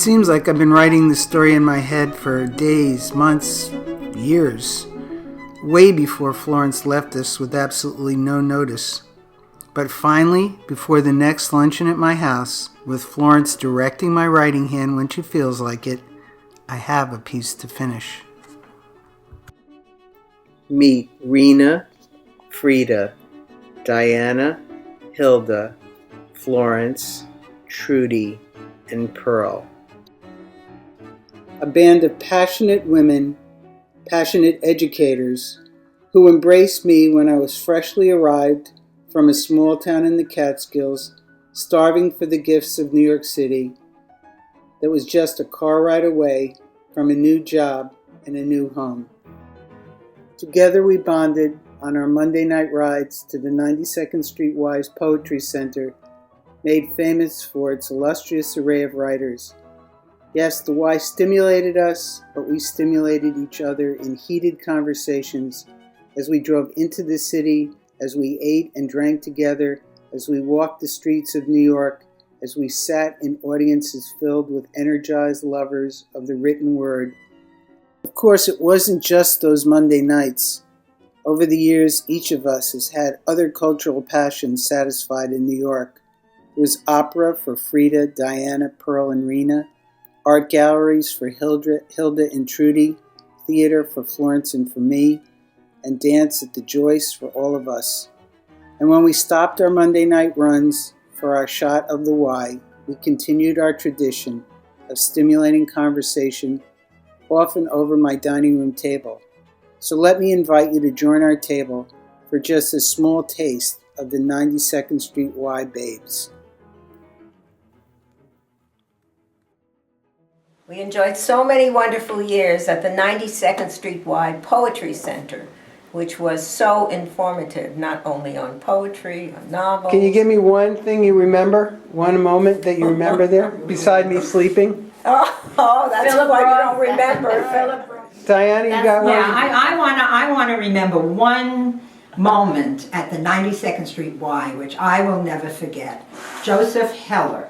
seems like I've been writing this story in my head for days, months, years, way before Florence left us with absolutely no notice. But finally, before the next luncheon at my house, with Florence directing my writing hand when she feels like it, I have a piece to finish. Meet Rena, Frida, Diana, Hilda, Florence, Trudy, and Pearl. A band of passionate women, passionate educators, who embraced me when I was freshly arrived from a small town in the Catskills, starving for the gifts of New York City, that was just a car ride away from a new job and a new home. Together we bonded on our Monday night rides to the 92nd Street Y's Poetry Center, made famous for its illustrious array of writers. Yes, the Y stimulated us, but we stimulated each other in heated conversations as we drove into the city, as we ate and drank together, as we walked the streets of New York, as we sat in audiences filled with energized lovers of the written word. Of course, it wasn't just those Monday nights. Over the years, each of us has had other cultural passions satisfied in New York. It was opera for Frida, Diana, Pearl, and Rena, art galleries for Hilda and Trudy, theater for Florence and for me, and dance at the Joyce for all of us. And when we stopped our Monday night runs for our shot of the Y, we continued our tradition of stimulating conversation, often over my dining room table. So let me invite you to join our table for just a small taste of the 92nd Street Y babes. We enjoyed so many wonderful years at the 92nd Street Y Poetry Center, which was so informative, not only on poetry, on novels. Can you give me one thing you remember? One moment that you remember there, beside me sleeping? Oh, that's Philip why you Roth. don't remember. Diana, you got one? Yeah, I want to remember one moment at the 92nd Street Y, which I will never forget. Joseph Heller.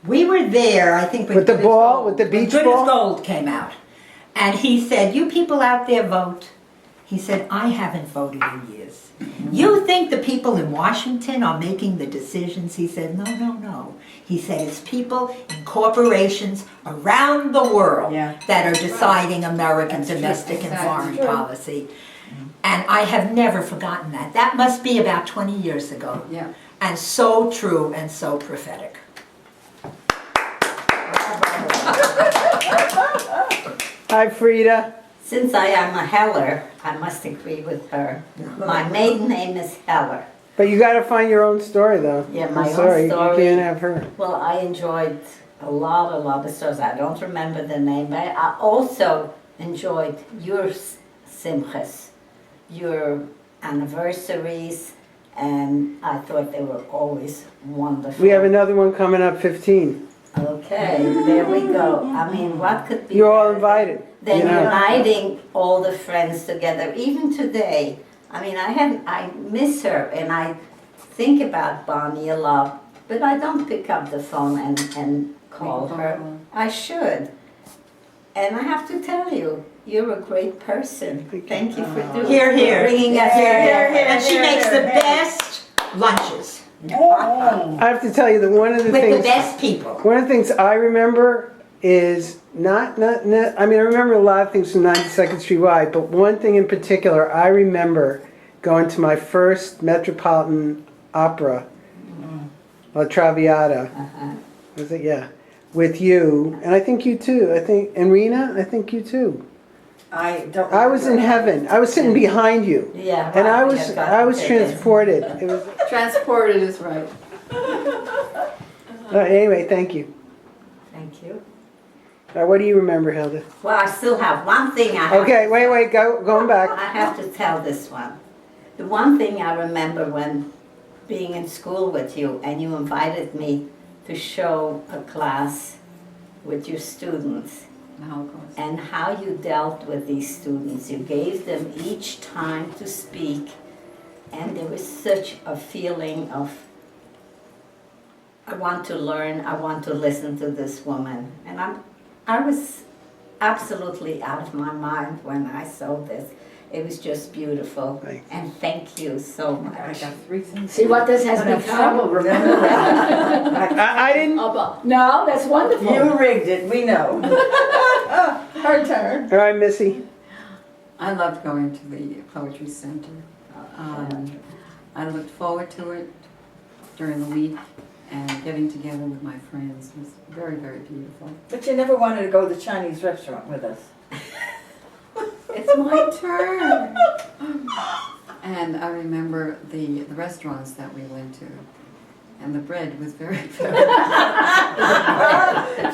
We were there, I think, With the ball, with the beach Good ball? as Gold came out. And he said, you people out there vote. He said, I haven't voted in years. You think the people in Washington are making the decisions? He said, no, no, no. He said, it's people in corporations around the world that are deciding American domestic and foreign policy. And I have never forgotten that. That must be about 20 years ago. Yeah. And so true and so prophetic. Hi, Frida. Since I am a Heller, I must agree with her. My maiden name is Heller. But you got to find your own story, though. Yeah, my I'm own sorry, story. you can't have her. Well, I enjoyed a lot of stories. I don't remember the name, but I also enjoyed your simchas, your anniversaries, and I thought they were always wonderful. We have another one coming up, 15. Okay, there we go. I mean, what could be You're all better invited. than you know. uniting all the friends together? Even today, I mean, I miss her, and I think about Bonnie a lot, but I don't pick up the phone and call her. I should. And I have to tell you, you're a great person. Thank you for doing Here, here. bringing us Here, together. here. And she makes the best lunches I have to tell you that one of the with the things, best people. one of the things I remember is not, I mean, I remember a lot of things from 92nd Street Y, but one thing in particular, I remember going to my first Metropolitan Opera, La Traviata. Was it? Yeah. With you, and I think you too. And Rena, I think you too. I was in heaven. I was sitting behind you. Yeah, And I right, was yeah, got the tickets. transported. It was, Transported is right. anyway, thank you. Thank you. What do you remember, Hilda? Well, I still have one thing I have. Okay, wait, going back. I have to tell this one. The one thing I remember when being in school with you and you invited me to show a class with your students and how you dealt with these students. You gave them each time to speak, and there was such a feeling of I want to learn, I want to listen to this woman. And I was absolutely out of my mind when I saw this. It was just beautiful. Thank you. And thank you so much. See what this has become? Remember that? I didn't. No, that's wonderful. You rigged it, we know. Her turn. All right, Missy. I loved going to the Poetry Center. I looked forward to it during the week, and getting together with my friends was very, very beautiful. But you never wanted to go to the Chinese restaurant with us. It's my turn! And I remember the restaurants that we went to, and the bread was very, very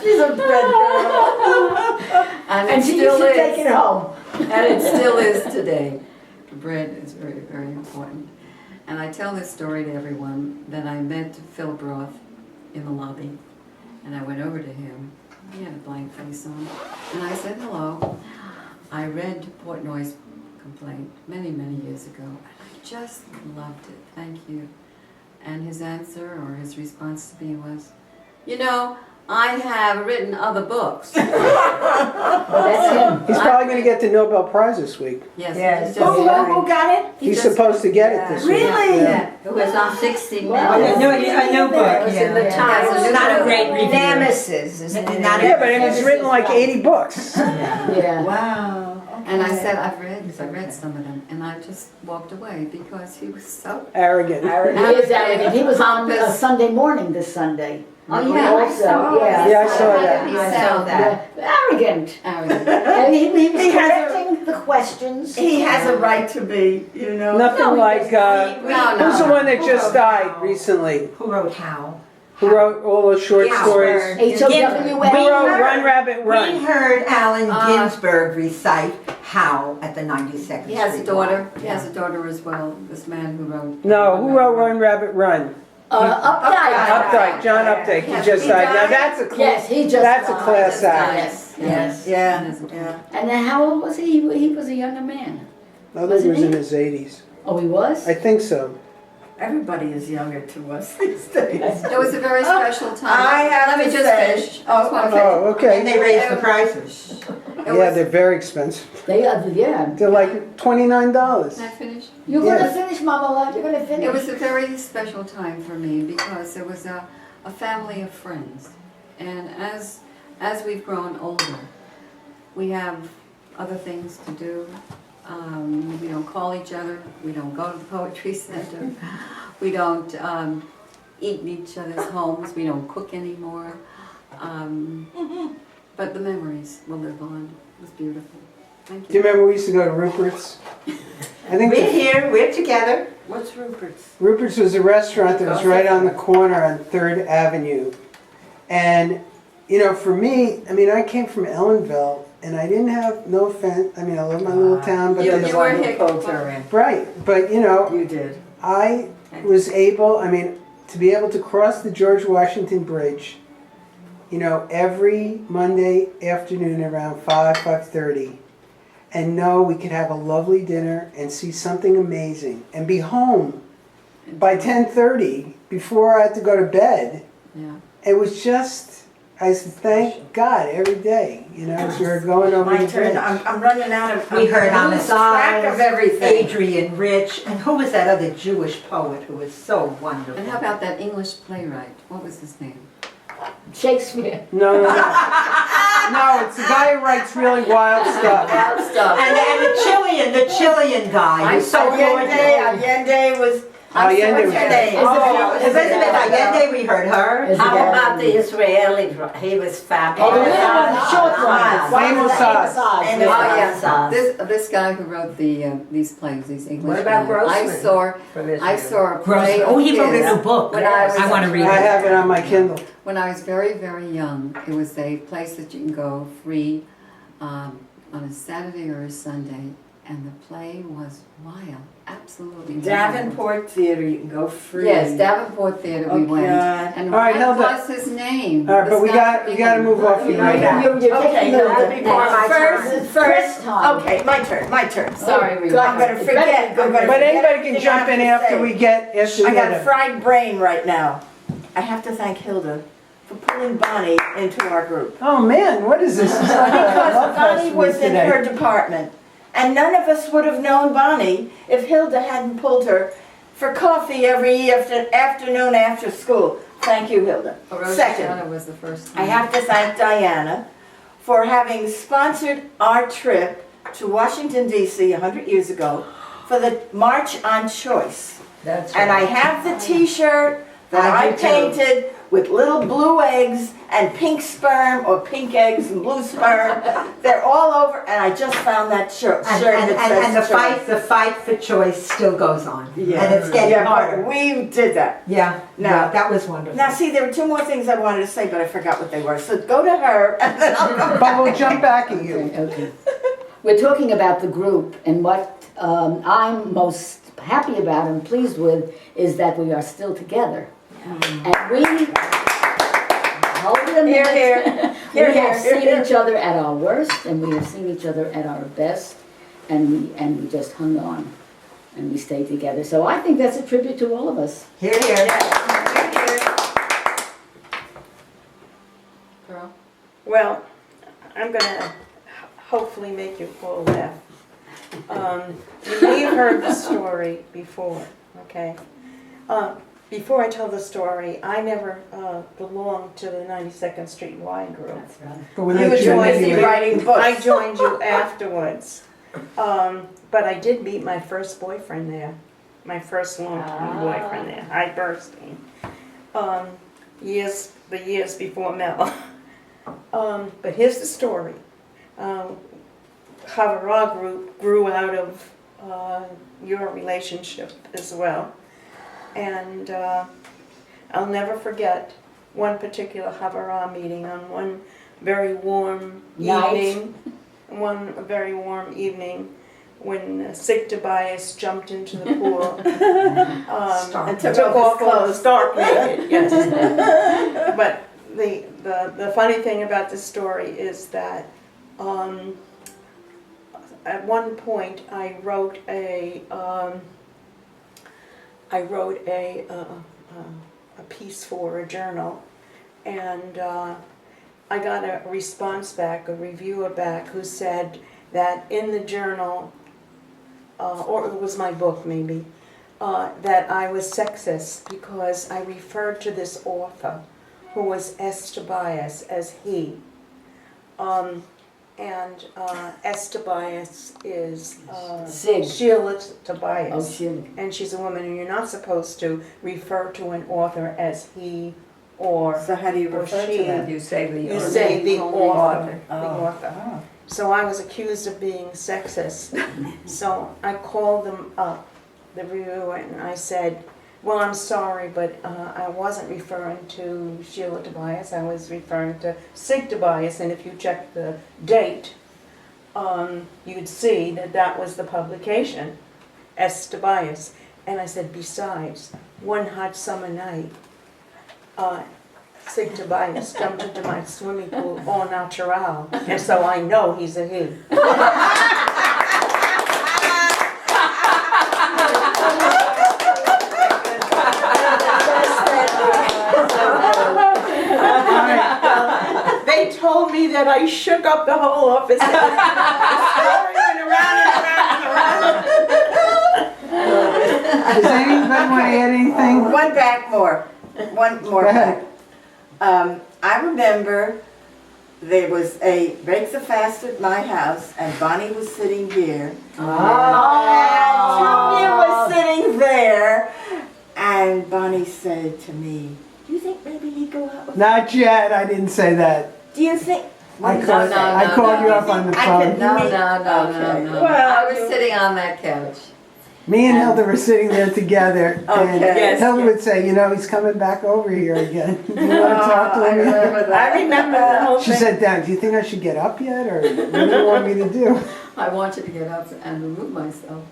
She's a bread girl. And she used to take it home. And it still is today. The bread is very, very important. And I tell this story to everyone that I met Phil Broth in the lobby. And I went over to him. He had a blank face on. And I said, hello. I read Portnoy's complaint many, many years ago. And I just loved it. Thank you. And his answer or his response to me was, you know, I have written other books. That's him. He's probably going to get the Nobel Prize this week. Yes, Yes. he just- Who got it? He's supposed to get it this week. Really? Yeah. It was on 60 Wow. Minutes. A new book, It was in the yeah. Times. It's not a great review. Nemesis, isn't it? Yeah, but it's written like 80 books. Yeah. Wow. And I said, I've read some of them, and I just walked away because he was so Arrogant. He is arrogant. He was on Pompous. Sunday morning this Sunday. Oh, yeah, I Also, saw yeah. Yeah, I saw that. He I said saw that. Yeah. Arrogant. arrogant. And he was He has a- correcting the questions. He has a right to be, you know. Nothing No, he like, No, no. who's the one that just died recently? Who wrote How? Who wrote all those short stories? H-O-W-N. Who wrote Run Rabbit We Run? heard Allen Ginsberg recite How at the 92nd He has a Street daughter. Y. He has a daughter as well. This man who wrote. No, who wrote Run Rabbit Run? Updike. Updike, John Updike. He just died. Now that's a Yes, he just that's a died. class act. Yes, Yes. Yeah, He has a- yeah. And then how old was he? He was a younger man. I think he was in his 80s. Oh, he was? I think so. Everybody is younger to us these days. It was a very special time. I have Let me to just say- finish. I just want to Oh, And okay. they raised the prices. Yeah, they're very expensive. They are, yeah. They're like $29. Can I finish? You're gonna Yes. finish, Mama Love, you're gonna finish. It was a very special time for me because it was a family of friends. And as we've grown older, we have other things to do. We don't call each other. We don't go to the Poetry Center. We don't eat in each other's homes. We don't cook anymore. But the memories will live on. It was beautiful. Thank Do you you. remember we used to go to Rupert's? I think We're here, we're together. What's Rupert's? Rupert's was a restaurant that was right on the corner on 3rd Avenue. And, you know, for me, I mean, I came from Ellenville, and I didn't have, no offense, I mean, I love my little town, but You there's, were here. Pulled her in. right, but, you know, You did. I was able, I mean, to be able to cross the George Washington Bridge, you know, every Monday afternoon around 5:30, and know we could have a lovely dinner and see something amazing and be home by 10:30 before I had to go to bed. Yeah. It was just, I said, thank God every day, you know, as we were going over My the turn. bridge. I'm running out of. We heard I'm on the losing track of everything. Adrian Rich, and who was that other Jewish poet who was so wonderful? And how about that English playwright? What was his name? Shakespeare. No, no, no. No, it's the guy who writes really wild stuff. Wild stuff. And the Chilean guy, who's so gorgeous. Allende was. Allende What's her was- name? Oh, Elizabeth Allende, we heard her. Is How it- about the Israeli? He was Oh, the fabulous. little one, the short one. Amos Oz. Amos Oh, Oz. yes. This guy who wrote these plays, these English What about plays. Grossman? I saw a play. Grossman. Oh, he wrote a of new his book. when I I want to read I it. have it on my Kindle. When I was very, very young. It was a place that you can go free on a Saturday or a Sunday, and the play was wild, absolutely wild. Davenport Theater, you can go free. Yes, Davenport Theater we Oh, went. God. And All right, what Hilda. was his name? All right, but This guy we got to move off you right now. You're Okay, taking now the before my first first time. Okay, my turn. Sorry, we Go I'm ahead. gonna forget. I'm gonna But forget anybody can everything jump I in have to after say. we get, after we I got a get fried brain right now. I have to thank Hilda for pulling Bonnie into our group. Oh man, what is this? It's like a Because love fest Bonnie for was me in today. her department. And none of us would have known Bonnie if Hilda hadn't pulled her for coffee every afternoon after school. Thank you, Hilda. Rosh Second, Hashanah was the first I time. have to thank Diana for having sponsored our trip to Washington DC 100 years ago for the March on Choice. That's And I right. have the t-shirt that I I do too. painted with little blue eggs and pink sperm, or pink eggs and blue sperm. They're all over, and I just found that shirt And, that says choice. the fight for choice still goes on. Yeah. And it's getting Yeah, harder. but we did that. Yeah, Now- yeah, that was wonderful. Now, see, there were two more things I wanted to say, but I forgot what they were. So go to her, and then I'll come But we'll jump back at you. Okay. We're talking about the group, and what I'm most happy about and pleased with is that we are still together. And we, hold it a Here, minute. here. We Here, have here, seen here. each other at our worst, and we have seen each other at our best, and we just hung on, and we stayed together. So I think that's a tribute to all of us. Here, here. Girl? Well, I'm gonna hopefully make you all laugh. You may have heard the story before, okay? Before I tell the story, I never belonged to the 92nd Street Y group. right. But we You let were you too busy anyway. writing books. I joined you afterwards. But I did meet my first boyfriend there. My first long-term boyfriend there, Hyde Burstein. The years before Mel. But here's the story. Havara group grew out of your relationship as well. And I'll never forget one particular Havara meeting on one very warm Night. evening. One very warm evening when Sig Tobias jumped into the pool And took took off off all his stark naked. Yes. But the funny thing about this story is that at one point I wrote a piece for a journal, and I got a response back, a reviewer back, who said that in the journal, or it was my book maybe, that I was sexist because I referred to this author who was S. Tobias as he. And S. Tobias is Sig. Sheila Tobias. Oh, Sheila. And she's a woman, and you're not supposed to refer to an author as he or So how do you or refer she. to them? You say the You say the author. Oh. The author. So I was accused of being sexist. So I called them up, the reviewer, and I said, well, I'm sorry, but I wasn't referring to Sheila Tobias. I was referring to Sig Tobias, and if you check the date, you'd see that that was the publication, S. Tobias. And I said, besides, one hot summer night, Sig Tobias jumped into my swimming pool au natural, and so I know he's a he. They told me that I shook up the whole office. The story went around and around and around. Does anybody want to add anything? One back more. One more Go ahead. back. I remember there was a Break the Fast at my house, and Bonnie was sitting here. And Julia was sitting there. And Bonnie said to me, do you think maybe he'd go out with Not yet. I didn't say that. Do you think? I What did called, you say? I called you up on the I phone. could- No, Me- no. Okay. Well, I was sitting on that couch. Me and Hilda were sitting there together, and Okay. Yes, Hilda would say, you know, he's coming back over here again. Do you want to talk to I him? remember that. I remember the whole She thing. said, Dad, do you think I should get up yet, or what do you want me to do? I wanted to get up and remove myself.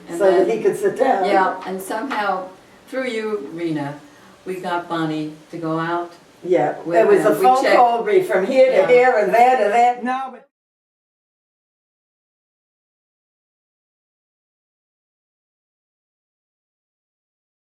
And So that then- he could sit down. Yeah, and somehow, through you, Rena, we got Bonnie to go out. Yeah. We- There was a we phone checked. call from here to Yeah. here and there to there. No, but